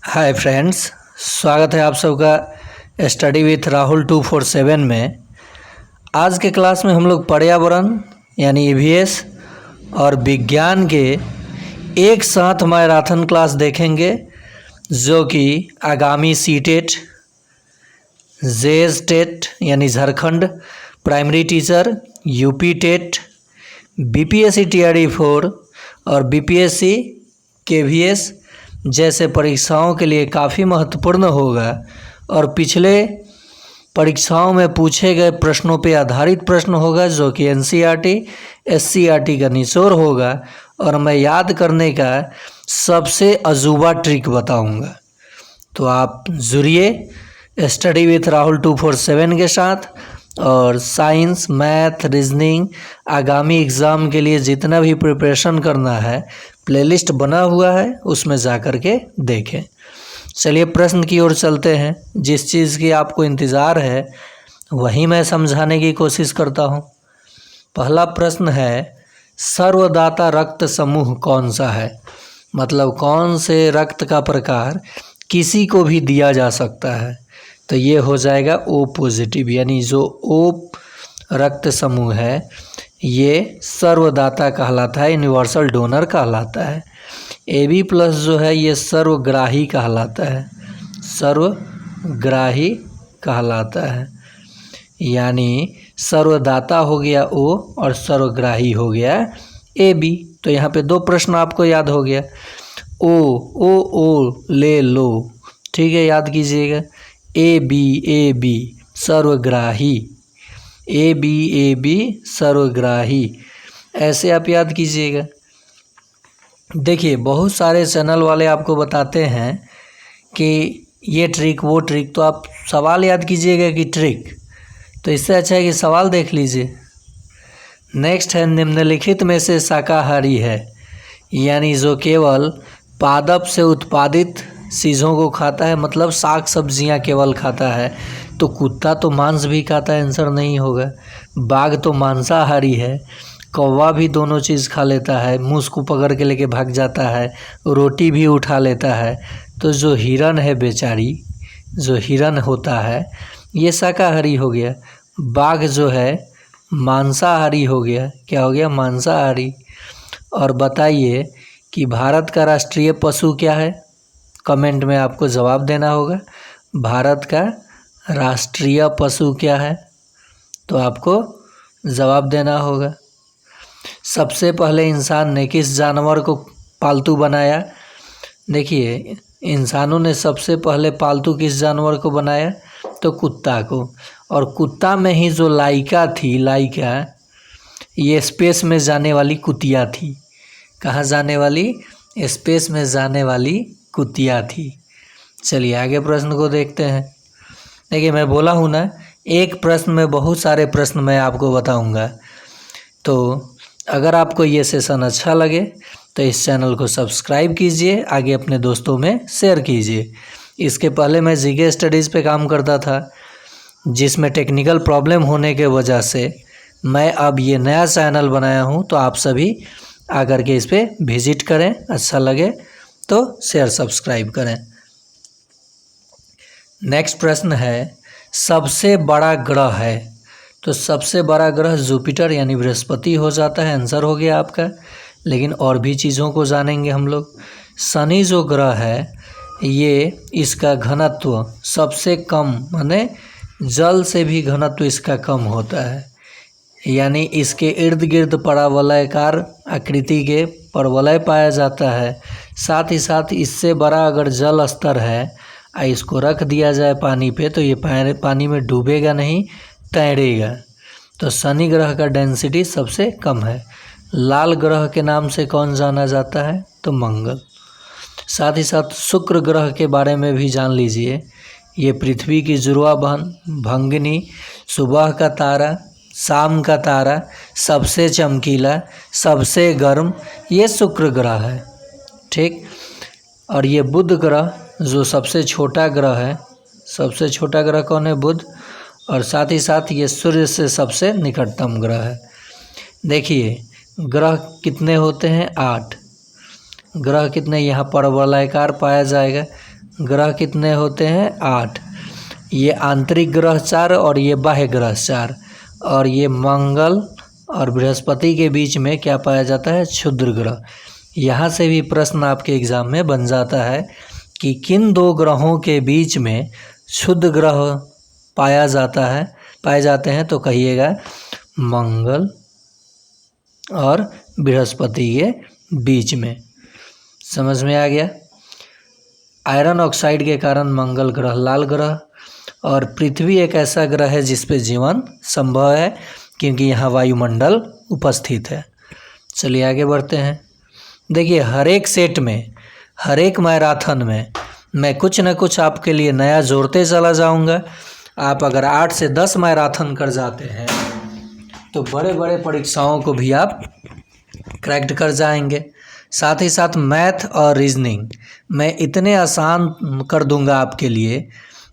Hi friends, स्वागत है आप सबका स्टडी विथ राहुल 247 में। आज के क्लास में हम लोग पर्यावरण यानी ईवीएस और विज्ञान के एक साथ मैराथन क्लास देखेंगे, जो कि आगामी सीटेट, जेएस टेट यानी Jharkhand primary teacher, UP TET, BPSC TRD 4 और बीपीएससी केवीएस जैसे परीक्षाओं के लिए काफ़ी महत्वपूर्ण होगा और पिछले परीक्षाओं में पूछे गए प्रश्नों पर आधारित प्रश्न होगा, जो कि एनसीईआरटी, एससीईआरटी का निचोड़ होगा और मैं याद करने का सबसे अजूबा ट्रिक बताऊंगा। तो आप जुड़िए स्टडी विथ राहुल 247 के साथ और साइंस, मैथ, रीजनिंग आगामी एग्ज़ाम के लिए जितना भी प्रिपरेशन करना है प्लेलिस्ट बना हुआ है, उसमें जा कर के देखें। चलिए प्रश्न की ओर चलते हैं। जिस चीज़ की आपको इंतज़ार है वही मैं समझाने की कोशिश करता हूँ। पहला प्रश्न है, सर्वदाता रक्त समूह कौन सा है? मतलब कौन से रक्त का प्रकार किसी को भी दिया जा सकता है? तो ये हो जाएगा ओ पॉजिटिव, यानी जो ओ रक्त समूह है ये सर्वदाता कहलाता है, यूनिवर्सल डोनर कहलाता है। AB प्लस जो है ये सर्वग्राही कहलाता है, सर्वग्राही कहलाता है। यानी सर्वदाता हो गया O और सर्वग्राही हो गया AB। तो यहाँ पे दो प्रश्न आपको याद हो गया, ओ ले लो, ठीक है, याद कीजिएगा। AB सर्वग्राही, AB सर्वग्राही, ऐसे आप याद कीजिएगा। देखिए बहुत सारे चैनल वाले आपको बताते हैं कि ये ट्रिक वो ट्रिक, तो आप सवाल याद कीजिएगा कि ट्रिक, तो इससे अच्छा है कि सवाल देख लीजिए। नेक्स्ट है, निम्नलिखित में से शाकाहारी है, यानी जो केवल पादप से उत्पादित चीज़ों को खाता है, मतलब साग सब्जियां केवल खाता है। तो कुत्ता तो मांस भी खाता है, आंसर नहीं होगा। बाघ तो मांसाहारी है। कौवा भी दोनों चीज़ खा लेता है, मूस को पकड़ के लेके भाग जाता है, रोटी भी उठा लेता है। तो जो हिरन है बेचारी, जो हिरन होता है ये शाकाहारी हो गया। बाघ जो है मांसाहारी हो गया। क्या हो गया? मांसाहारी। और बताइए कि भारत का राष्ट्रीय पशु क्या है? कमेंट में आपको जवाब देना होगा। भारत का राष्ट्रीय पशु क्या है? तो आपको जवाब देना होगा। सबसे पहले इंसान ने किस जानवर को पालतू बनाया? देखिए इंसानों ने सबसे पहले पालतू किस जानवर को बनाया? तो कुत्ता को। और कुत्ता में ही जो लाइका थी, लाइका ये स्पेस में जाने वाली कुतिया थी। कहाँ जाने वाली? स्पेस में जाने वाली कुतिया थी। चलिए आगे प्रश्न को देखते हैं। देखिए मैं बोला हूँ ना, एक प्रश्न में बहुत सारे प्रश्न मैं आपको बताऊँगा। तो अगर आपको ये सेशन अच्छा लगे तो इस चैनल को सब्सक्राइब कीजिए, आगे अपने दोस्तों में शेयर कीजिए। इसके पहले मैं जीके स्टडीज़ पे काम करता था, जिसमें टेक्निकल प्रॉब्लम होने के वजह से मैं अब ये नया चैनल बनाया हूँ। तो आप सभी आकर के इस पर विजिट करें, अच्छा लगे तो शेयर सब्सक्राइब करें। नेक्स्ट प्रश्न है, सबसे बड़ा ग्रह है? तो सबसे बड़ा ग्रह जुपिटर यानी बृहस्पति हो जाता है, आंसर हो गया आपका। लेकिन और भी चीज़ों को जानेंगे हम लोग। शनि जो ग्रह है ये, इसका घनत्व सबसे कम, माने जल से भी घनत्व इसका कम होता है। यानी इसके इर्द गिर्द परावलयाकार आकृति के परवलय पाया जाता है। साथ ही साथ इससे बड़ा अगर जल स्तर है, इसको रख दिया जाए पानी पे, तो ये पानी में डूबेगा नहीं, तैरेगा। तो शनि ग्रह का डेंसिटी सबसे कम है। लाल ग्रह के नाम से कौन जाना जाता है? तो मंगल। साथ ही साथ शुक्र ग्रह के बारे में भी जान लीजिए। ये पृथ्वी की जुड़वा बहन, भंगिनी, सुबह का तारा, शाम का तारा, सबसे चमकीला, सबसे गर्म, ये शुक्र ग्रह है, ठीक। और ये बुध ग्रह जो सबसे छोटा ग्रह है, सबसे छोटा ग्रह कौन है? बुध। और साथ ही साथ ये सूर्य से सबसे निकटतम ग्रह है। देखिए ग्रह कितने होते हैं? 8 ग्रह। कितने? यहाँ परवलयाकार पाया जाएगा। ग्रह कितने होते हैं? 8। ये आंतरिक ग्रह 4 और ये बाह्य ग्रह 4, और ये मंगल और बृहस्पति के बीच में क्या पाया जाता है? क्षुद्र ग्रह। यहाँ से भी प्रश्न आपके एग्जाम में बन जाता है कि किन 2 ग्रहों के बीच में क्षुद्र ग्रह पाए जाते हैं, तो कहिएगा मंगल और बृहस्पति के बीच में। समझ में आ गया? आयरन ऑक्साइड के कारण मंगल ग्रह लाल ग्रह, और पृथ्वी एक ऐसा ग्रह है जिस पे जीवन संभव है क्योंकि यहाँ वायुमंडल उपस्थित है। चलिए आगे बढ़ते हैं। देखिए, हर एक सेट में, हर एक मैराथन में मैं कुछ न कुछ आपके लिए नया जोड़ते चला जाऊंगा। आप अगर 8 से 10 मैराथन कर जाते हैं तो बड़े बड़े परीक्षाओं को भी आप क्रैक्ड कर जाएंगे। साथ ही साथ मैथ और रीजनिंग मैं इतने आसान कर दूंगा आपके लिए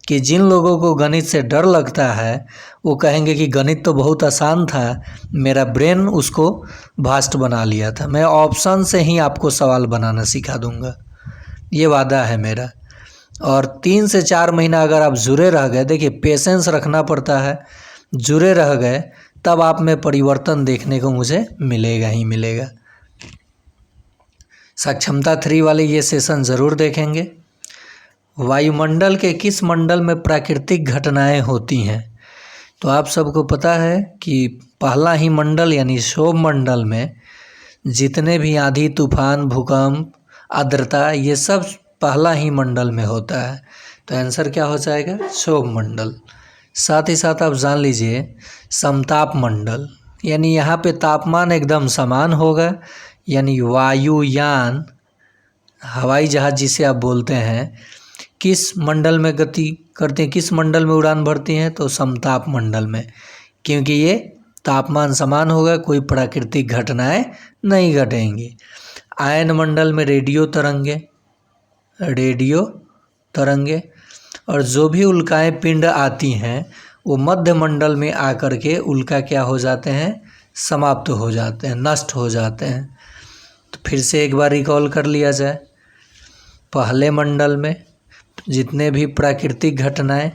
कि जिन लोगों को गणित से डर लगता है वो कहेंगे कि गणित तो बहुत आसान था, मेरा ब्रेन उसको भास्ट बना लिया था। मैं ऑप्शन से ही आपको सवाल बनाना सिखा दूंगा, ये वादा है मेरा। और 3 से 4 महीना अगर आप जुड़े रह गए, देखिए पेशेंस रखना पड़ता है, जुड़े रह गए तब आप में परिवर्तन देखने को मुझे मिलेगा ही मिलेगा। सक्षमता 3 वाले ये सेशन ज़रूर देखेंगे। वायुमंडल के किस मंडल में प्राकृतिक घटनाएं होती हैं? तो आप सबको पता है कि पहला ही मंडल यानी क्षोभ मंडल में जितने भी आंधी, तूफान, भूकंप, आर्द्रता, ये सब पहला ही मंडल में होता है। तो आंसर क्या हो जाएगा? क्षोभ मंडल। साथ ही साथ आप जान लीजिए समताप मंडल, यानी यहाँ पे तापमान एकदम समान होगा, यानी वायुयान, हवाई जहाज़ जिसे आप बोलते हैं, किस मंडल में गति करते हैं, किस मंडल में उड़ान भरती हैं? तो समताप मंडल में, क्योंकि ये तापमान समान होगा, कोई प्राकृतिक घटनाएं नहीं घटेंगी। आयन मंडल में रेडियो तरंगे, और जो भी उल्काएं पिंड आती हैं वो मध्य मंडल में आकर के उल्का क्या हो जाते हैं? समाप्त हो जाते हैं, नष्ट हो जाते हैं। तो फिर से एक बार रिकॉल कर लिया जाए। पहले मंडल में जितने भी प्राकृतिक घटनाएं,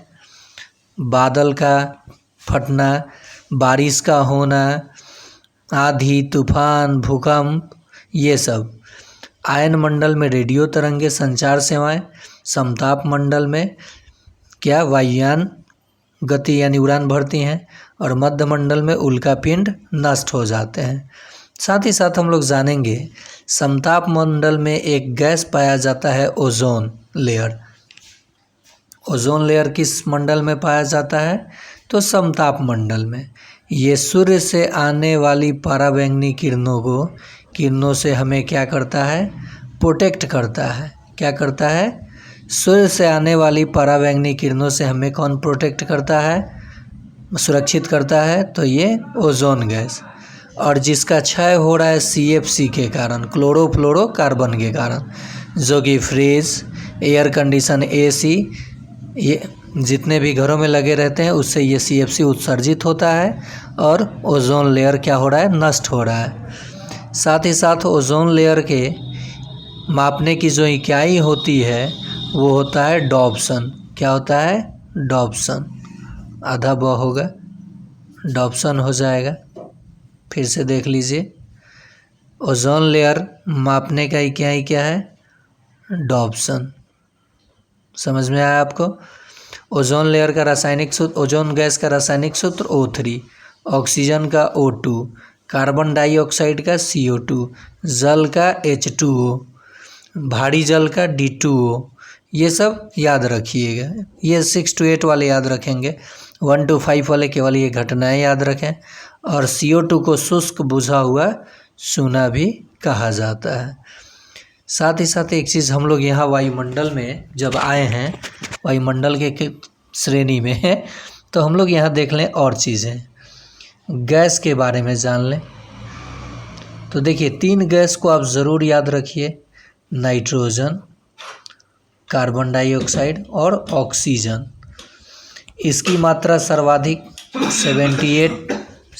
बादल का फटना, बारिश का होना, आंधी, तूफान, भूकंप, ये सब। आयन मंडल में रेडियो तरंगे, संचार सेवाएं। समताप मंडल में क्या? वायुयान गति यानी उड़ान भरती हैं, और मध्य मंडल में उल्का पिंड नष्ट हो जाते हैं। साथ ही साथ हम लोग जानेंगे समताप मंडल में एक गैस पाया जाता है, ओजोन लेयर। ओजोन लेयर किस मंडल में पाया जाता है? तो समताप मंडल में। ये सूर्य से आने वाली पराबैंगनी किरणों से हमें क्या करता है? प्रोटेक्ट करता है। क्या करता है? सूर्य से आने वाली पराबैंगनी किरणों से हमें कौन प्रोटेक्ट करता है? सुरक्षित करता है। तो ये ओजोन गैस, और जिसका क्षय हो रहा है CFC के कारण, क्लोरोफ्लोरोकार्बन के कारण, जो कि फ्रिज, एयर कंडीशन, AC, ये जितने भी घरों में लगे रहते हैं उससे ये CFC उत्सर्जित होता है और ओजोन लेयर क्या हो रहा है? नष्ट हो रहा है। साथ ही साथ ओजोन लेयर के मापने की जो इकाई होती है वो होता है डॉप्सन। क्या होता है? डॉप्सन। आधा ब होगा, डॉप्सन हो जाएगा। फिर से देख लीजिए, ओजोन लेयर मापने का इकाई क्या है? डॉप्सन। समझ में आया आपको? ओजोन लेयर का रासायनिक सूत्र, ओजोन गैस का रासायनिक सूत्र O3, ऑक्सीजन का O2, कार्बन डाइऑक्साइड का CO2, जल का H2O, भारी जल का D2O। ये सब याद रखिएगा। ये 6 to 8 वाले याद रखेंगे, 1 to 5 वाले केवल ये घटनाएं याद रखें। और CO2 को शुष्क बुझा हुआ सूना भी कहा जाता है। साथ ही साथ एक चीज़ हम लोग यहाँ वायुमंडल में जब आए हैं, वायुमंडल के श्रेणी में है, तो हम लोग यहाँ देख लें और चीज़ें, गैस के बारे में जान लें। तो देखिए 3 गैस को आप ज़रूर याद रखिए, नाइट्रोजन, कार्बन डाइऑक्साइड और ऑक्सीजन। इसकी मात्रा सर्वाधिक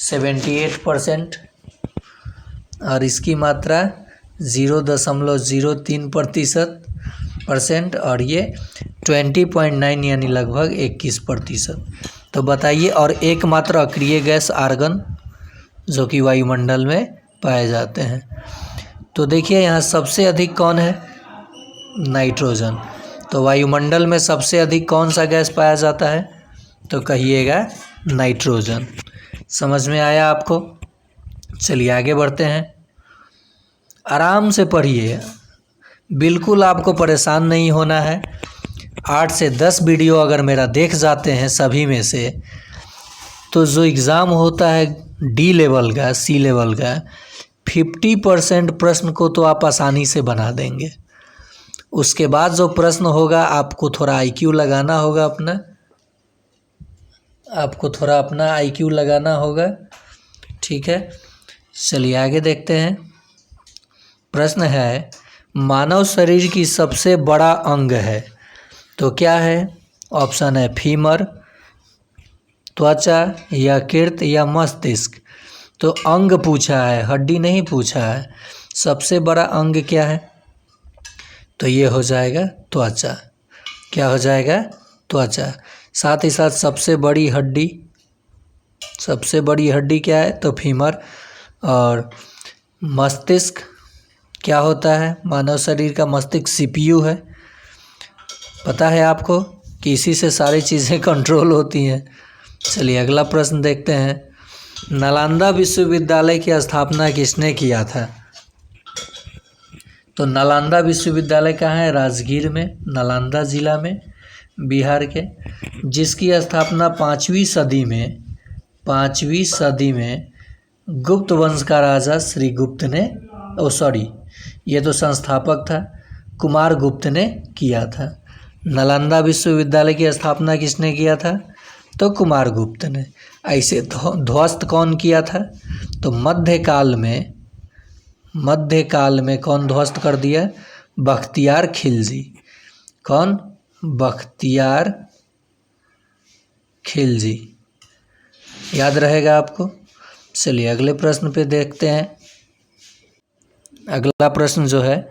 78% और इसकी मात्रा 0.03%। परसेंट और ये 20.9 यानी लगभग 21%। तो बताइए, और एकमात्र अक्रिय गैस आर्गन जो कि वायुमंडल में पाए जाते हैं। तो देखिए यहाँ सबसे अधिक कौन है, नाइट्रोजन। तो वायुमंडल में सबसे अधिक कौन सा गैस पाया जाता है, तो कहिएगा नाइट्रोजन। समझ में आया आपको? चलिए आगे बढ़ते हैं। आराम से पढ़िए, बिल्कुल आपको परेशान नहीं होना है। 8 से 10 वीडियो अगर मेरा देख जाते हैं सभी में से, तो जो एग्ज़ाम होता है डी लेवल का, सी लेवल का, 50% प्रश्न को तो आप आसानी से बना देंगे। उसके बाद जो प्रश्न होगा आपको थोड़ा आईक्यू लगाना होगा अपना आईक्यू लगाना होगा। ठीक है, चलिए आगे देखते हैं। प्रश्न है, मानव शरीर की सबसे बड़ा अंग है तो क्या है? ऑप्शन है फीमर, त्वचा, यकृत या मस्तिष्क। तो अंग पूछा है, हड्डी नहीं पूछा है। सबसे बड़ा अंग क्या है? तो ये हो जाएगा त्वचा। क्या हो जाएगा? त्वचा। साथ ही साथ सबसे बड़ी हड्डी क्या है? तो फीमर। और मस्तिष्क क्या होता है? मानव शरीर का मस्तिष्क सीपीयू है। पता है आपको कि इसी से सारी चीज़ें कंट्रोल होती हैं। चलिए अगला प्रश्न देखते हैं। नालंदा विश्वविद्यालय की स्थापना किसने किया था? तो नालंदा विश्वविद्यालय कहाँ है? राजगीर में, नालंदा जिला में, बिहार के, जिसकी स्थापना 5वीं सदी में गुप्त वंश का राजा श्री गुप्त ने, ये तो संस्थापक था, कुमार गुप्त ने किया था। नालंदा विश्वविद्यालय की स्थापना किसने किया था? तो कुमार गुप्त ने। ऐसे ध्वस्त कौन किया था? तो मध्यकाल में कौन ध्वस्त कर दिया? बख्तियार खिलजी। कौन? बख्तियार खिलजी। याद रहेगा आपको। चलिए अगले प्रश्न पे देखते हैं। अगला प्रश्न जो है,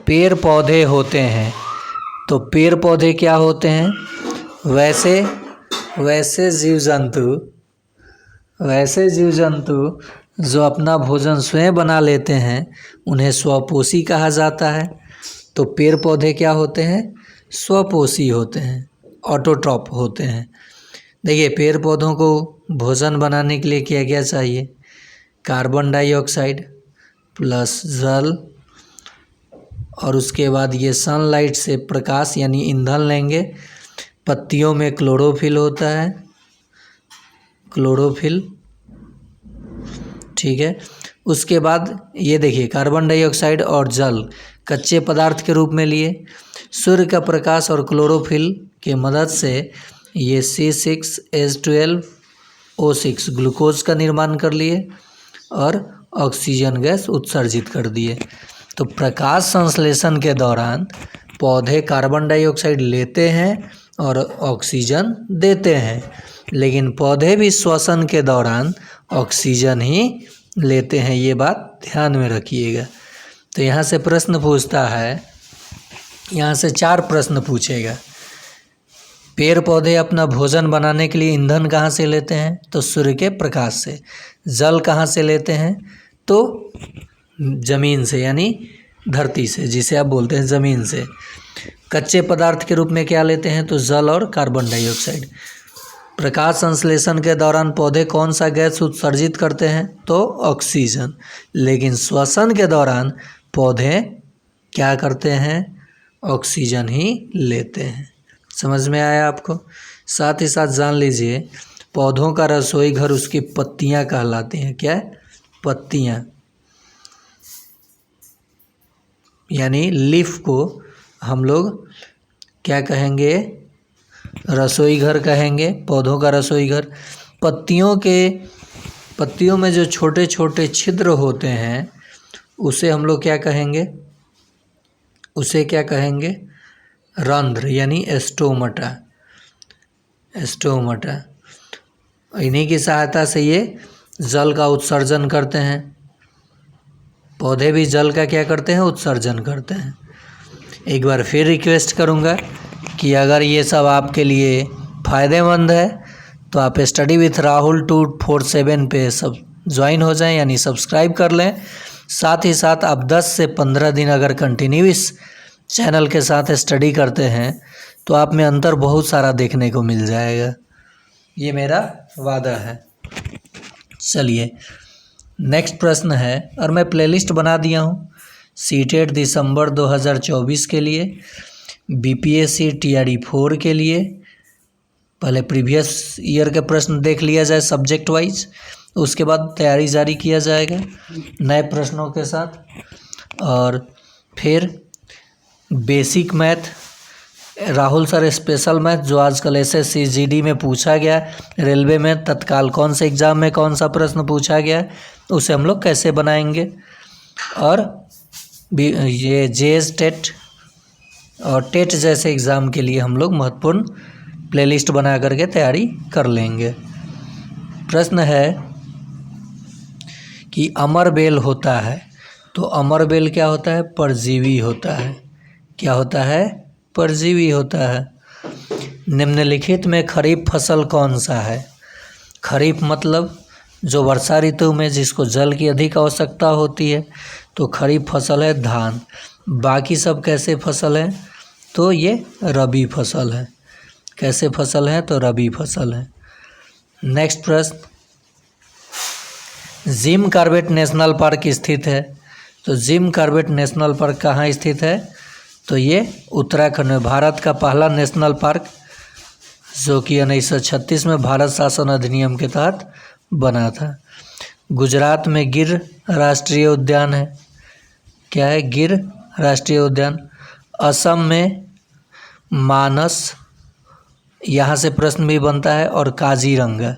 पेड़ पौधे होते हैं तो पेड़ पौधे क्या होते हैं? वैसे जीव जंतु जो अपना भोजन स्वयं बना लेते हैं उन्हें स्वपोषी कहा जाता है। तो पेड़ पौधे क्या होते हैं? स्वपोषी होते हैं, ऑटोट्रॉप होते हैं। देखिए पेड़ पौधों को भोजन बनाने के लिए क्या क्या चाहिए? कार्बन डाइऑक्साइड प्लस जल, और उसके बाद ये सनलाइट से प्रकाश यानी ईंधन लेंगे। पत्तियों में क्लोरोफिल होता है, क्लोरोफिल। ठीक है, उसके बाद ये देखिए कार्बन डाइऑक्साइड और जल कच्चे पदार्थ के रूप में लिए, सूर्य का प्रकाश और क्लोरोफिल के मदद से ये C6H12O6 ग्लूकोज का निर्माण कर लिए और ऑक्सीजन गैस उत्सर्जित कर दिए। तो प्रकाश संश्लेषण के दौरान पौधे कार्बन डाइऑक्साइड लेते हैं और ऑक्सीजन देते हैं, लेकिन पौधे भी श्वसन के दौरान ऑक्सीजन ही लेते हैं। ये बात ध्यान में रखिएगा। तो यहाँ से प्रश्न पूछता है, यहाँ से 4 प्रश्न पूछेगा। पेड़ पौधे अपना भोजन बनाने के लिए ईंधन कहाँ से लेते हैं? तो सूर्य के प्रकाश से। जल कहाँ से लेते हैं? तो ज़मीन से यानी धरती से, जिसे आप बोलते हैं ज़मीन से। कच्चे पदार्थ के रूप में क्या लेते हैं? तो जल और कार्बन डाइऑक्साइड। प्रकाश संश्लेषण के दौरान पौधे कौन सा गैस उत्सर्जित करते हैं? तो ऑक्सीजन। लेकिन श्वसन के दौरान पौधे क्या करते हैं? ऑक्सीजन ही लेते हैं। समझ में आया आपको? साथ ही साथ जान लीजिए, पौधों का रसोई घर उसकी पत्तियां कहलाती हैं। क्या? पत्तियां, यानी लीफ को हम लोग क्या कहेंगे? रसोई घर कहेंगे, पौधों का रसोई घर। पत्तियों में जो छोटे छोटे छिद्र होते हैं उसे हम लोग क्या कहेंगे? उसे क्या कहेंगे? रंध्र यानी स्टोमटा। इन्हीं की सहायता से ये जल का उत्सर्जन करते हैं। पौधे भी जल का क्या करते हैं, उत्सर्जन करते हैं। एक बार फिर रिक्वेस्ट करूँगा कि अगर ये सब आपके लिए फ़ायदेमंद है तो आप स्टडी विथ राहुल 247 पे सब ज्वाइन हो जाएं, यानी सब्सक्राइब कर लें। साथ ही साथ आप 10 से 15 दिन अगर कंटिन्यू इस चैनल के साथ स्टडी करते हैं तो आप में अंतर बहुत सारा देखने को मिल जाएगा, ये मेरा वादा है। चलिए नेक्स्ट प्रश्न है, और मैं प्लेलिस्ट बना दिया हूँ सीटेट दिसंबर 2024 के लिए, बीपीएससी टीआरई 4 के लिए। पहले प्रीवियस ईयर के प्रश्न देख लिया जाए सब्जेक्ट वाइज, उसके बाद तैयारी जारी किया जाएगा नए प्रश्नों के साथ। और फिर basic math, Rahul sir special math जो आजकल एसएससी जीडी में पूछा गया, रेलवे में तत्काल कौन से एग्ज़ाम में कौन सा प्रश्न पूछा गया, उसे हम लोग कैसे बनाएंगे। और ये जेएस टेट और टेट जैसे एग्ज़ाम के लिए हम लोग महत्वपूर्ण प्लेलिस्ट बना करके तैयारी कर लेंगे। प्रश्न है कि अमर बेल होता है, तो अमर बेल क्या होता है, परजीवी होता है। क्या होता है, परजीवी होता है। निम्नलिखित में खरीफ फसल कौन सा है। खरीफ मतलब जो वर्षा ऋतु में जिसको जल की अधिक आवश्यकता होती है, तो खरीफ फसल है धान। बाकी सब कैसे फसल है, तो ये रबी फसल है। कैसे फसल है, तो रबी फसल है। नेक्स्ट प्रश्न, जिम कॉर्बेट नेशनल पार्क स्थित है, तो जिम कॉर्बेट नेशनल पार्क कहाँ स्थित है, तो ये उत्तराखंड में, भारत का पहला नेशनल पार्क जो कि 1936 में भारत शासन अधिनियम के तहत बना था। गुजरात में गिर राष्ट्रीय उद्यान है। क्या है, गिर राष्ट्रीय उद्यान। असम में मानस, यहाँ से प्रश्न भी बनता है, और काजीरंगा,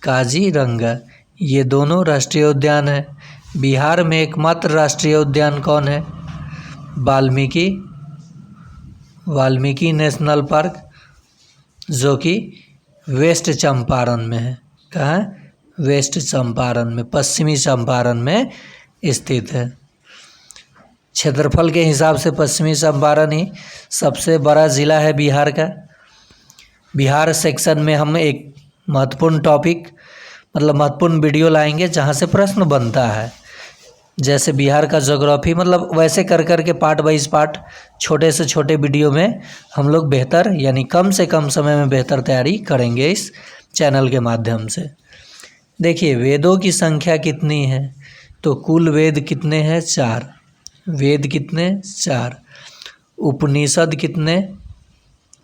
काजीरंगा, ये दोनों राष्ट्रीय उद्यान है। बिहार में एकमात्र राष्ट्रीय उद्यान कौन है, वाल्मीकि, वाल्मीकि नेशनल पार्क जो कि वेस्ट चंपारण में है। कहाँ, वेस्ट चंपारण में, पश्चिमी चंपारण में स्थित है। क्षेत्रफल के हिसाब से पश्चिमी चंपारण ही सबसे बड़ा ज़िला है बिहार का। बिहार सेक्शन में हम एक महत्वपूर्ण टॉपिक मतलब महत्वपूर्ण वीडियो लाएंगे जहाँ से प्रश्न बनता है। जैसे बिहार का ज्योग्राफी, मतलब वैसे कर कर के पार्ट बाइज पार्ट छोटे से छोटे वीडियो में हम लोग बेहतर यानी कम से कम समय में बेहतर तैयारी करेंगे इस चैनल के माध्यम से। देखिए वेदों की संख्या कितनी है, तो कुल वेद कितने हैं, 4। वेद कितने, 4। उपनिषद कितने,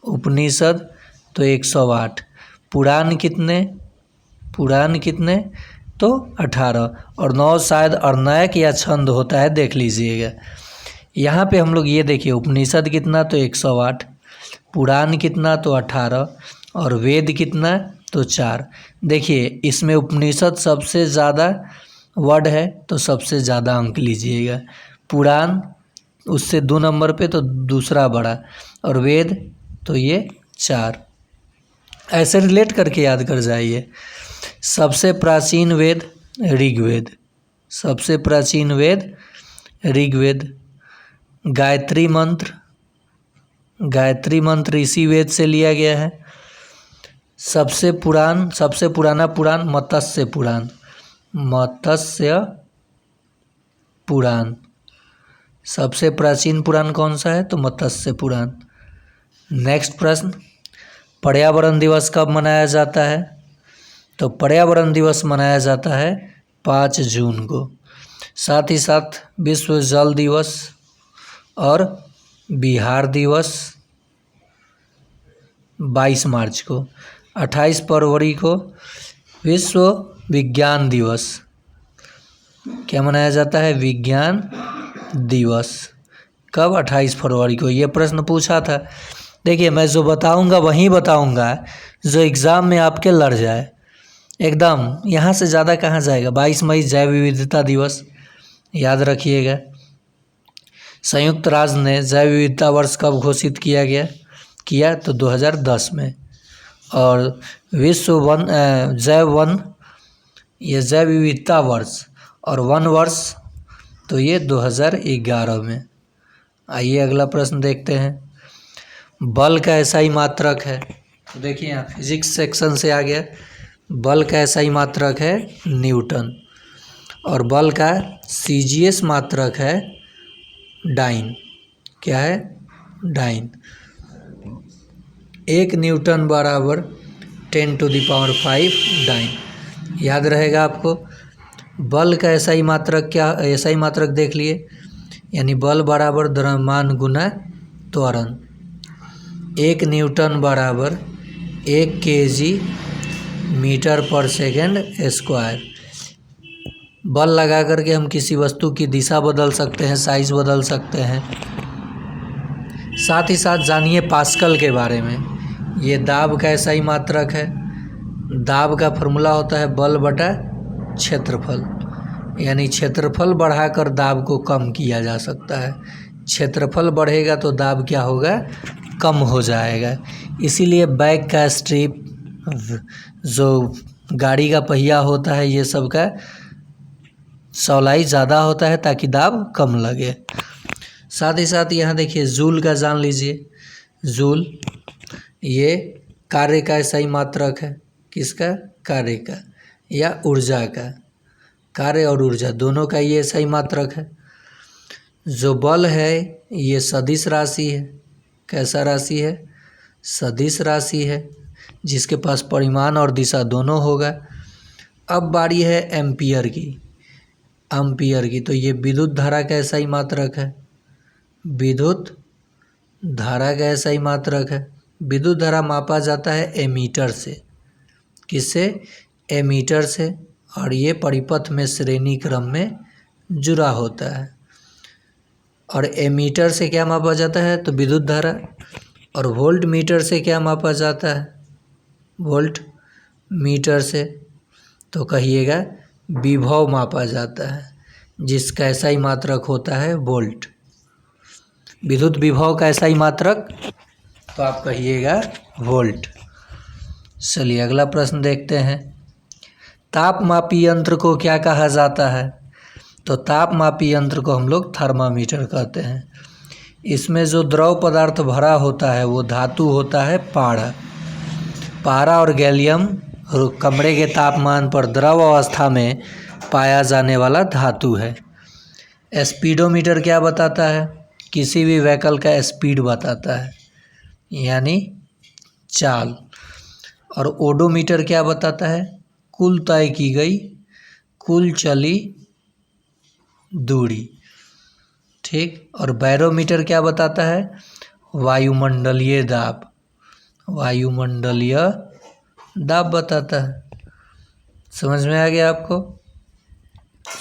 उपनिषद तो 108। पुराण कितने, पुराण कितने, तो 18। और 9 शायद अर्नयक या छंद होता है, देख लीजिएगा। यहाँ पे हम लोग ये देखिए, उपनिषद कितना, तो 108। पुराण कितना, तो 18। और वेद कितना, तो 4। देखिए इसमें उपनिषद सबसे ज़्यादा वर्ड है, तो सबसे ज़्यादा अंक लीजिएगा। पुराण उससे 2 नंबर पे, तो दूसरा बड़ा। और वेद तो ये 4। ऐसे रिलेट करके याद कर जाइए। सबसे प्राचीन वेद ऋग्वेद, सबसे प्राचीन वेद ऋग्वेद। गायत्री मंत्र, गायत्री मंत्र इसी वेद से लिया गया है। सबसे पुराना पुराण मत्स्य पुराण, मत्स्य पुराण। सबसे प्राचीन पुराण कौन सा है, तो मत्स्य पुराण। नेक्स्ट प्रश्न, पर्यावरण दिवस कब मनाया जाता है, तो पर्यावरण दिवस मनाया जाता है 5 जून को। साथ ही साथ विश्व जल दिवस और बिहार दिवस 22 मार्च को। 28 फरवरी को विश्व विज्ञान दिवस, क्या मनाया जाता है, विज्ञान दिवस। कब, 28 फरवरी को। ये प्रश्न पूछा था। देखिए मैं जो बताऊंगा वही बताऊंगा जो एग्ज़ाम में आपके लड़ जाए एकदम, यहाँ से ज़्यादा कहाँ जाएगा। 22 मई जैव विविधता दिवस, याद रखिएगा। संयुक्त राष्ट्र ने जैव विविधता वर्ष कब घोषित किया तो 2010 में। और विश्व वन जैव विविधता वर्ष और वन वर्ष तो ये 2011 में। आइए अगला प्रश्न देखते हैं। बल का SI मात्रक है, तो देखिए यहाँ फिजिक्स सेक्शन से आ गया। बल का SI मात्रक है न्यूटन और बल का CGS मात्रक है डाइन। क्या है? डाइन। 1 न्यूटन बराबर 10⁵ डाइन। याद रहेगा आपको। बल का SI मात्रक क्या? SI मात्रक देख लिए, यानी बल बराबर द्रव्यमान गुना त्वरण। 1 न्यूटन बराबर 1 kg मीटर पर सेकेंड स्क्वायर। बल लगा करके हम किसी वस्तु की दिशा बदल सकते हैं, साइज बदल सकते हैं। साथ ही साथ जानिए पास्कल के बारे में। ये दाब का SI मात्रक है। दाब का फॉर्मूला होता है बल बटा क्षेत्रफल, यानी क्षेत्रफल बढ़ाकर दाब को कम किया जा सकता है। क्षेत्रफल बढ़ेगा तो दाब क्या होगा? कम हो जाएगा। इसीलिए बैक का स्ट्रिप, जो गाड़ी का पहिया होता है, ये सब का चौड़ाई ज़्यादा होता है ताकि दाब कम लगे। साथ ही साथ यहाँ देखिए जूल का जान लीजिए। जूल ये कार्य का SI मात्रक है। किसका? कार्य का या ऊर्जा का। कार्य और ऊर्जा दोनों का ये SI मात्रक है। जो बल है ये सदिश राशि है। कैसा राशि है? सदिश राशि है, जिसके पास परिमाण और दिशा दोनों होगा। अब बारी है एम्पियर की। एम्पियर की तो ये विद्युत धारा का SI मात्रक है। विद्युत धारा का SI मात्रक है। विद्युत धारा मापा जाता है एमीटर से। किससे? एमीटर से। और ये परिपथ में श्रेणी क्रम में जुड़ा होता है। और एमीटर से क्या मापा जाता है? तो विद्युत धारा। और वोल्ट मीटर से क्या मापा जाता है? वोल्ट मीटर से। तो कहिएगा विभव मापा जाता है, जिसका SI मात्रक होता है वोल्ट। विद्युत विभव का SI मात्रक तो आप कहिएगा वोल्ट। चलिए अगला प्रश्न देखते हैं। तापमापी यंत्र को क्या कहा जाता है? तो तापमापी यंत्र को हम लोग थर्मामीटर कहते हैं। इसमें जो द्रव पदार्थ भरा होता है वो धातु होता है पारा। पारा और गैलियम कमरे के तापमान पर द्रव अवस्था में पाया जाने वाला धातु है। स्पीडोमीटर क्या बताता है? किसी भी व्हीकल का स्पीड बताता है, यानी चाल। और ओडोमीटर क्या बताता है? कुल तय की गई, कुल चली दूरी। ठीक। और बैरोमीटर क्या बताता है? वायुमंडलीय दाब। वायुमंडलीय दाब बताता है। समझ में आ गया आपको?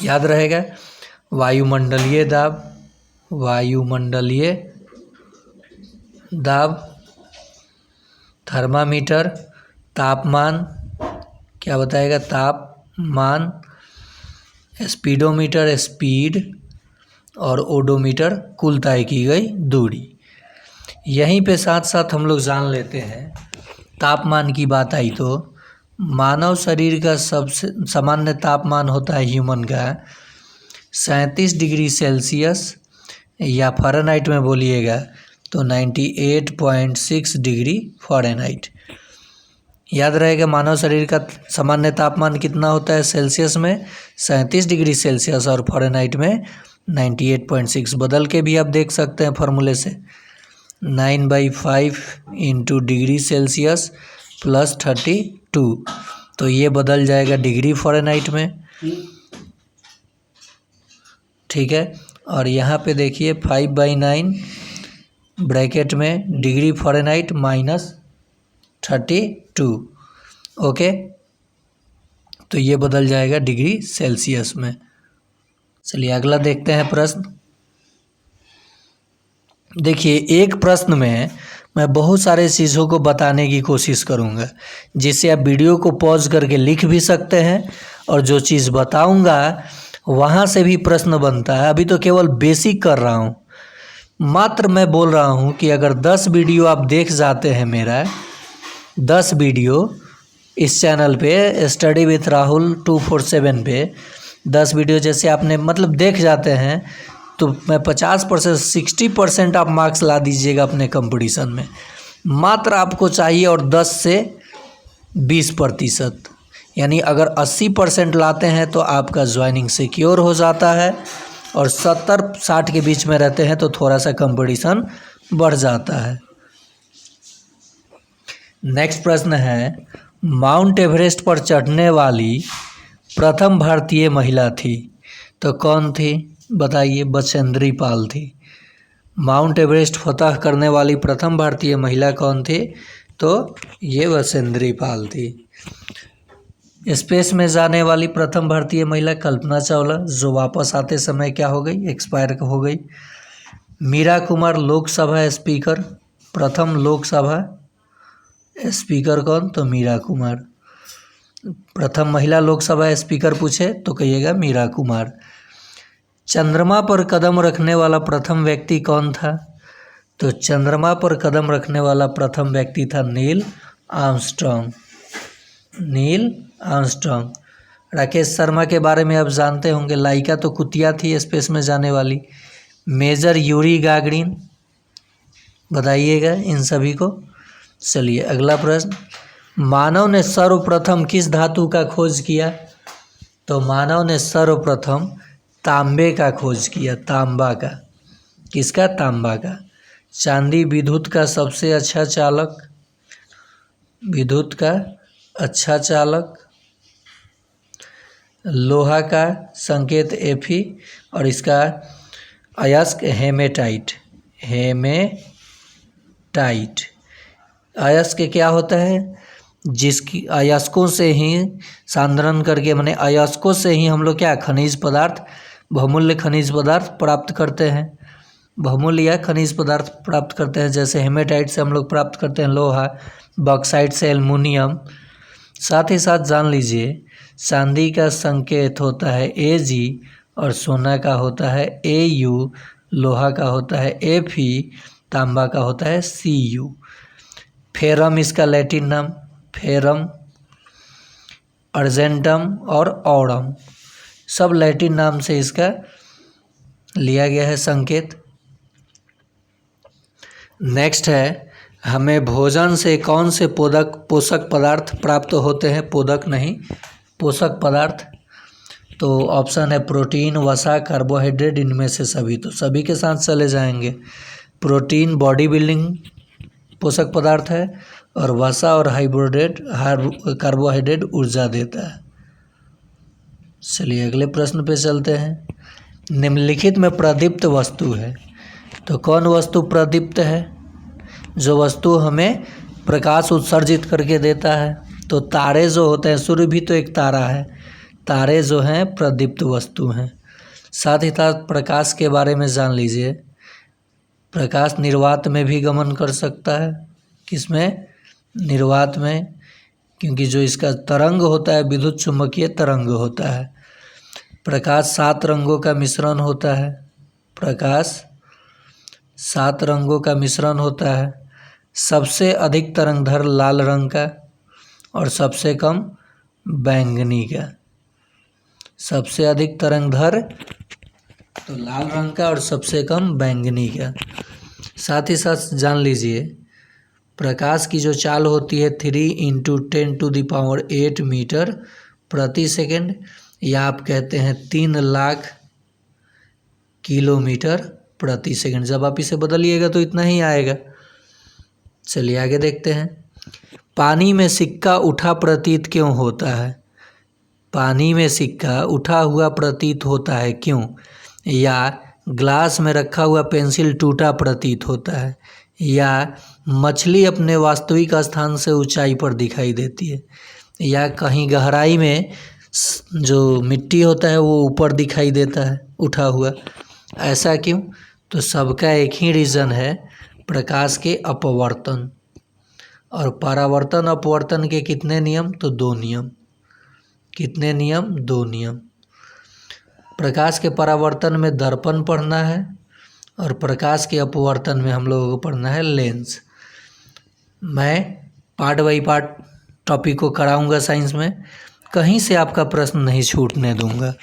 याद रहेगा। वायुमंडलीय दाब, वायुमंडलीय दाब। थर्मामीटर तापमान क्या बताएगा? तापमान। Speedometer speed. और ओडोमीटर कुल तय की गई दूरी। यहीं पे साथ साथ हम लोग जान लेते हैं, तापमान की बात आई तो मानव शरीर का सबसे सामान्य तापमान होता है ह्यूमन का 37 डिग्री सेल्सियस, या फ़ारेनहाइट में बोलिएगा तो 98.6 डिग्री फ़ारेनहाइट। याद रहेगा मानव शरीर का सामान्य तापमान कितना होता है? सेल्सियस में 37 डिग्री सेल्सियस और फ़ारेनहाइट में 98.6। बदल के भी आप देख सकते हैं फार्मूले से। 9/5 इंटू डिग्री सेल्सियस प्लस 32, तो ये बदल जाएगा डिग्री फ़ारेनहाइट में। ठीक है। और यहाँ पे देखिए 5/9 ब्रैकेट में डिग्री फ़ारेनहाइट माइनस 32। ओके, तो ये बदल जाएगा डिग्री सेल्सियस में। चलिए अगला देखते हैं प्रश्न। देखिए एक प्रश्न में मैं बहुत सारे चीज़ों को बताने की कोशिश करूँगा, जिससे आप वीडियो को पॉज करके लिख भी सकते हैं और जो चीज़ बताऊँगा वहाँ से भी प्रश्न बनता है। अभी तो केवल बेसिक कर रहा हूँ। मात्र मैं बोल रहा हूँ कि अगर 10 वीडियो आप देख जाते हैं, मेरा 10 वीडियो इस चैनल पे स्टडी विथ राहुल 247 पे 10 वीडियो जैसे आपने मतलब देख जाते हैं तो मैं 50% 60% आप मार्क्स ला दीजिएगा अपने कंपटीशन में। मात्र आपको चाहिए और 10 से 20%, यानी अगर 80% लाते हैं तो आपका ज्वाइनिंग सिक्योर हो जाता है, और 70-60 के बीच में रहते हैं तो थोड़ा सा कंपटीशन बढ़ जाता है। नेक्स्ट प्रश्न है, माउंट एवरेस्ट पर चढ़ने वाली प्रथम भारतीय महिला थी, तो कौन थी बताइए? बछेंद्री पाल थी। माउंट एवरेस्ट फतह करने वाली प्रथम भारतीय महिला कौन थी? तो ये बछेंद्री पाल थी। स्पेस में जाने वाली प्रथम भारतीय महिला कल्पना चावला, जो वापस आते समय क्या हो गई? एक्सपायर हो गई। मीरा कुमार लोकसभा स्पीकर, प्रथम लोकसभा स्पीकर कौन? तो मीरा कुमार। प्रथम महिला लोकसभा स्पीकर पूछे तो कहिएगा मीरा कुमार। चंद्रमा पर कदम रखने वाला प्रथम व्यक्ति कौन था? तो चंद्रमा पर कदम रखने वाला प्रथम व्यक्ति था Neil Armstrong. Neil Armstrong. Rakesh Sharma के बारे में आप जानते होंगे, लाइका तो कुतिया थी स्पेस में जाने वाली। मेजर यूरी गागरिन, बताइएगा इन सभी को। चलिए अगला प्रश्न, मानव ने सर्वप्रथम किस धातु का खोज किया? तो मानव ने सर्वप्रथम तांबे का खोज किया, तांबा का। किसका? तांबा का। चांदी विद्युत का सबसे अच्छा चालक, विद्युत का अच्छा चालक। लोहा का संकेत Fe और इसका अयस्क हेमेटाइट, हेमेटाइट। अयस्क क्या होता है? जिसकी अयस्कों से ही सांद्रण करके, माने अयस्कों से ही हम लोग क्या खनिज पदार्थ, बहुमूल्य खनिज पदार्थ प्राप्त करते हैं। बहुमूल्य या खनिज पदार्थ प्राप्त करते हैं, जैसे हेमेटाइट से हम लोग प्राप्त करते हैं लोहा, बॉक्साइट से एल्युमिनियम। साथ ही साथ जान लीजिए, चांदी का संकेत होता है Ag और सोना का होता है Au, लोहा का होता है Fe, तांबा का होता है Cu। फेरम इसका लैटिन नाम, फेरम, अर्जेंटम और ऑरम, सब लैटिन नाम से इसका लिया गया है संकेत। नेक्स्ट है, हमें भोजन से कौन से पोषक पदार्थ प्राप्त होते हैं? पोषक नहीं, पोषक पदार्थ। तो ऑप्शन है प्रोटीन, वसा, कार्बोहाइड्रेट, इनमें से सभी। तो सभी के साथ चले जाएंगे। प्रोटीन बॉडी बिल्डिंग पोषक पदार्थ है, और वसा और कार्बोहाइड्रेट ऊर्जा देता है। चलिए अगले प्रश्न पे चलते हैं। निम्नलिखित में प्रदीप्त वस्तु है, तो कौन वस्तु प्रदीप्त है? जो वस्तु हमें प्रकाश उत्सर्जित करके देता है। तो तारे जो होते हैं, सूर्य भी तो एक तारा है, तारे जो हैं प्रदीप्त वस्तु हैं। साथ ही साथ प्रकाश के बारे में जान लीजिए, प्रकाश निर्वात में भी गमन कर सकता है। किसमें? निर्वात में, क्योंकि जो इसका तरंग होता है विद्युत चुम्बकीय तरंग होता है। प्रकाश 7 रंगों का मिश्रण होता है, प्रकाश 7 रंगों का मिश्रण होता है। सबसे अधिक तरंगधर लाल रंग का और सबसे कम बैंगनी का। सबसे अधिक तरंगधर तो लाल रंग का और सबसे कम बैंगनी का। साथ ही साथ जान लीजिए, प्रकाश की जो चाल होती है 3 × 10⁸ मीटर प्रति सेकंड, या आप कहते हैं 3 लाख किलोमीटर प्रति सेकंड। जब आप इसे बदलिएगा तो इतना ही आएगा। चलिए आगे देखते हैं। पानी में सिक्का उठा प्रतीत क्यों होता है? पानी में सिक्का उठा हुआ प्रतीत होता है क्यों? या ग्लास में रखा हुआ पेंसिल टूटा प्रतीत होता है, या मछली अपने वास्तविक स्थान से ऊंचाई पर दिखाई देती है, या कहीं गहराई में जो मिट्टी होता है वो ऊपर दिखाई देता है उठा हुआ। ऐसा क्यों? तो सबका एक ही रीज़न है, प्रकाश के अपवर्तन। और परावर्तन अपवर्तन के कितने नियम? तो 2 नियम। कितने नियम? 2 नियम। प्रकाश के परावर्तन में दर्पण पढ़ना है, और प्रकाश के अपवर्तन में हम लोगों को पढ़ना है लेंस। मैं पार्ट बाई पार्ट टॉपिक को कराऊंगा साइंस में, कहीं से आपका प्रश्न नहीं छूटने दूंगा।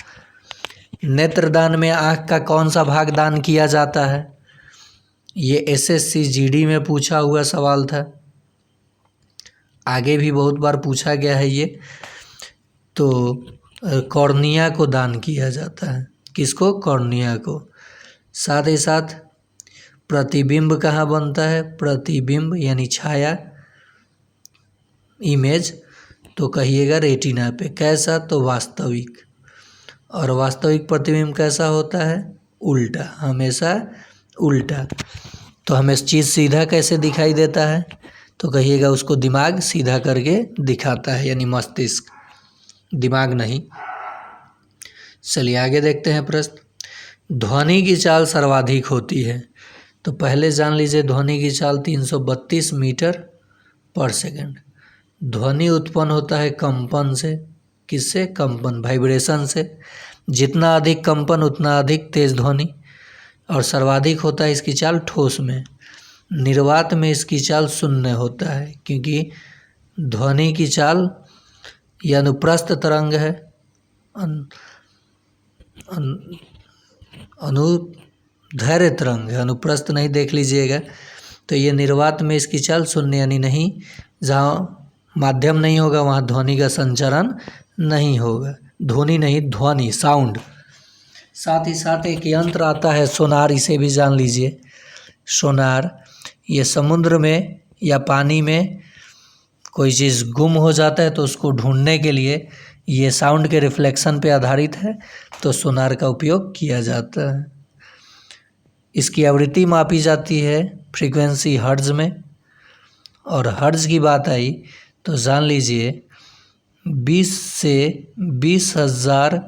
नेत्रदान में आँख का कौन सा भाग दान किया जाता है? ये SSC GD में पूछा हुआ सवाल था, आगे भी बहुत बार पूछा गया है ये। तो कॉर्निया को दान किया जाता है। किसको? कॉर्निया को। साथ ही साथ प्रतिबिंब कहाँ बनता है? प्रतिबिंब यानी छाया, इमेज, तो कहिएगा रेटिना पे। कैसा? तो वास्तविक। और वास्तविक प्रतिबिंब कैसा होता है? उल्टा, हमेशा उल्टा। तो हमें चीज़ सीधा कैसे दिखाई देता है? तो कहिएगा उसको दिमाग सीधा करके दिखाता है, यानी मस्तिष्क, दिमाग नहीं। चलिए आगे देखते हैं प्रश्न। ध्वनि की चाल सर्वाधिक होती है, तो पहले जान लीजिए ध्वनि की चाल 332 मीटर पर सेकंड। ध्वनि उत्पन्न होता है कंपन से। किससे? कंपन, वाइब्रेशन से। जितना अधिक कंपन उतना अधिक तेज ध्वनि। और सर्वाधिक होता है इसकी चाल ठोस में। निर्वात में इसकी चाल शून्य होता है, क्योंकि ध्वनि की चाल ये अनुप्रस्थ तरंग है, अनुदैर्ध्य तरंग है, अनुप्रस्थ नहीं, देख लीजिएगा। तो ये निर्वात में इसकी चाल शून्य, यानी नहीं, जहाँ माध्यम नहीं होगा वहाँ ध्वनि का संचरण नहीं होगा। ध्वनि नहीं, ध्वनि, साउंड। साथ ही साथ एक यंत्र आता है सोनार, इसे भी जान लीजिए। सोनार, ये समुद्र में या पानी में कोई चीज़ गुम हो जाता है तो उसको ढूंढने के लिए ये साउंड के रिफ्लेक्शन पे आधारित है, तो सोनार का उपयोग किया जाता है। इसकी आवृत्ति मापी जाती है फ्रीक्वेंसी हर्ट्ज में। और हर्ट्ज की बात आई तो जान लीजिए 20 से 20,000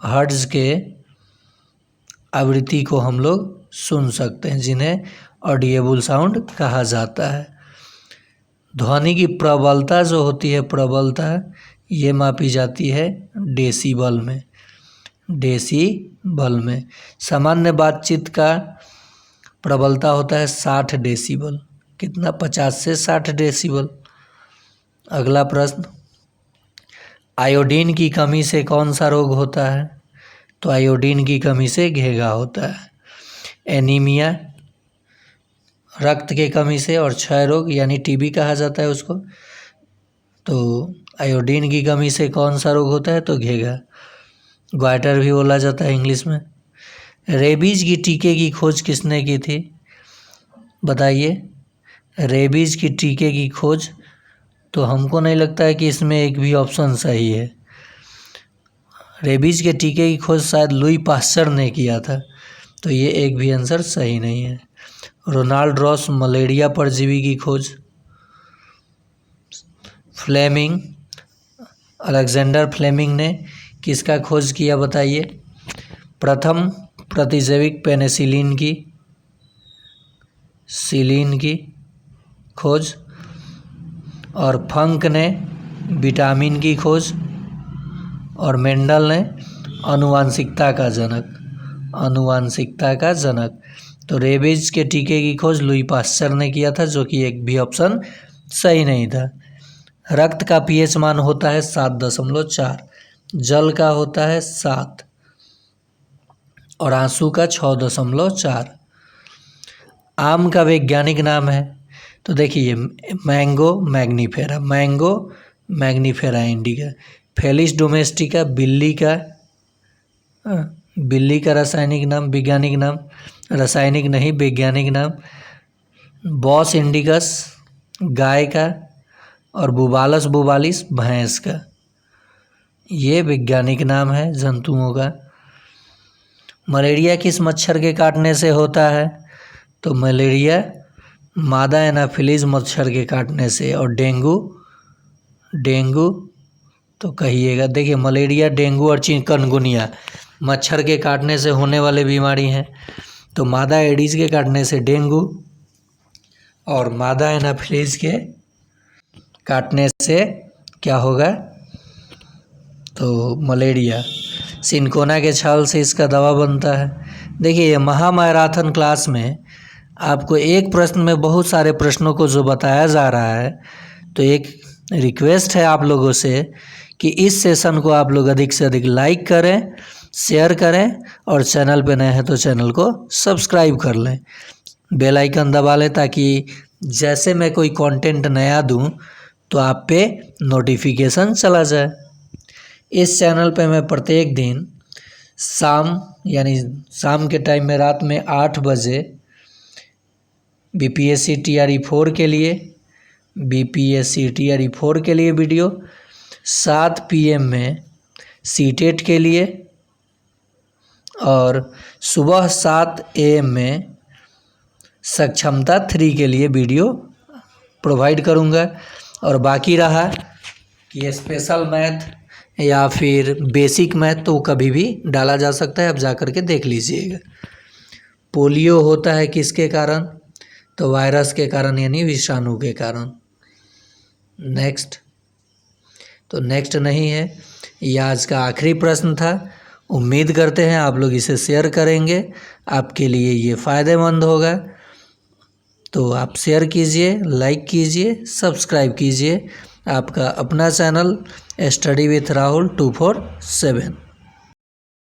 हर्ट्ज के आवृत्ति को हम लोग सुन सकते हैं, जिन्हें ऑडिएबल साउंड कहा जाता है। ध्वनि की प्रबलता जो होती है, प्रबलता, ये मापी जाती है डेसिबल में। डेसिबल में सामान्य बातचीत का प्रबलता होता है 60 डेसिबल। कितना? 50 से 60 डेसिबल। अगला प्रश्न, आयोडीन की कमी से कौन सा रोग होता है? तो आयोडीन की कमी से घेगा होता है। एनीमिया, रक्त के कमी से, और क्षय रोग यानी TB कहा जाता है उसको। तो आयोडीन की कमी से कौन सा रोग होता है? तो घेगा, ग्वाइटर भी बोला जाता है इंग्लिश में। रेबीज की टीके की खोज किसने की थी? बताइए। रेबीज की टीके की खोज, तो हमको नहीं लगता है कि इसमें एक भी ऑप्शन सही है। रेबीज के टीके की खोज शायद लुई पास्चर ने किया था, तो ये एक भी आंसर सही नहीं है। रोनाल्ड रॉस मलेरिया परजीवी की खोज। फ्लेमिंग, अलेक्जेंडर फ्लेमिंग ने किसका खोज किया? बताइए। प्रथम प्रतिजैविक पेनिसिलिन की खोज। और फंक ने विटामिन की खोज। और मेंडल ने आनुवांशिकता का जनक। तो रेबीज के टीके की खोज लुई पास्चर ने किया था, जो कि एक भी ऑप्शन सही नहीं था। रक्त का pH मान होता है 7.4, जल का होता है 7 और आंसू का 6.4। आम का वैज्ञानिक नाम है, तो देखिए mango Mangifera indica. Felis domestica, बिल्ली का रासायनिक नाम, वैज्ञानिक नाम, रासायनिक नहीं वैज्ञानिक नाम। बॉस इंडिकस गाय का, और बुबालस बुबालिस भैंस का। ये वैज्ञानिक नाम है जंतुओं का। मलेरिया किस मच्छर के काटने से होता है? तो मलेरिया मादा एनाफिलीज मच्छर के काटने से। और डेंगू तो कहिएगा, देखिए मलेरिया, डेंगू और चिकनगुनिया मच्छर के काटने से होने वाले बीमारी हैं। तो मादा एडीज के काटने से डेंगू, और मादा एनाफिलीज के काटने से क्या होगा? तो मलेरिया। सिनकोना के छाल से इसका दवा बनता है। देखिए ये महामैराथन क्लास में आपको एक प्रश्न में बहुत सारे प्रश्नों को जो बताया जा रहा है, तो एक रिक्वेस्ट है आप लोगों से कि इस सेशन को आप लोग अधिक से अधिक लाइक करें, शेयर करें और चैनल पे नए हैं तो चैनल को सब्सक्राइब कर लें, बेल आइकन दबा लें ताकि जैसे मैं कोई कंटेंट नया दूं तो आप पे नोटिफिकेशन चला जाए। इस चैनल पे मैं प्रत्येक दिन शाम के टाइम में रात में 8 बजे बीपीएससी टीआरई 4 के लिए बीपीएससी टीआरई 4 के लिए वीडियो, 7 PM में सीटेट के लिए और सुबह 7 AM में सक्षमता 3 के लिए वीडियो प्रोवाइड करूंगा। और बाकी रहा कि स्पेशल मैथ या फिर बेसिक मैथ तो कभी भी डाला जा सकता है, आप जा कर के देख लीजिएगा। पोलियो होता है किसके कारण? तो वायरस के कारण यानी विषाणु के कारण। नेक्स्ट नहीं है, यह आज का आखिरी प्रश्न था। उम्मीद करते हैं आप लोग इसे शेयर करेंगे, आपके लिए ये फ़ायदेमंद होगा। तो आप शेयर कीजिए, लाइक कीजिए, सब्सक्राइब कीजिए। आपका अपना चैनल स्टडी विथ राहुल 247।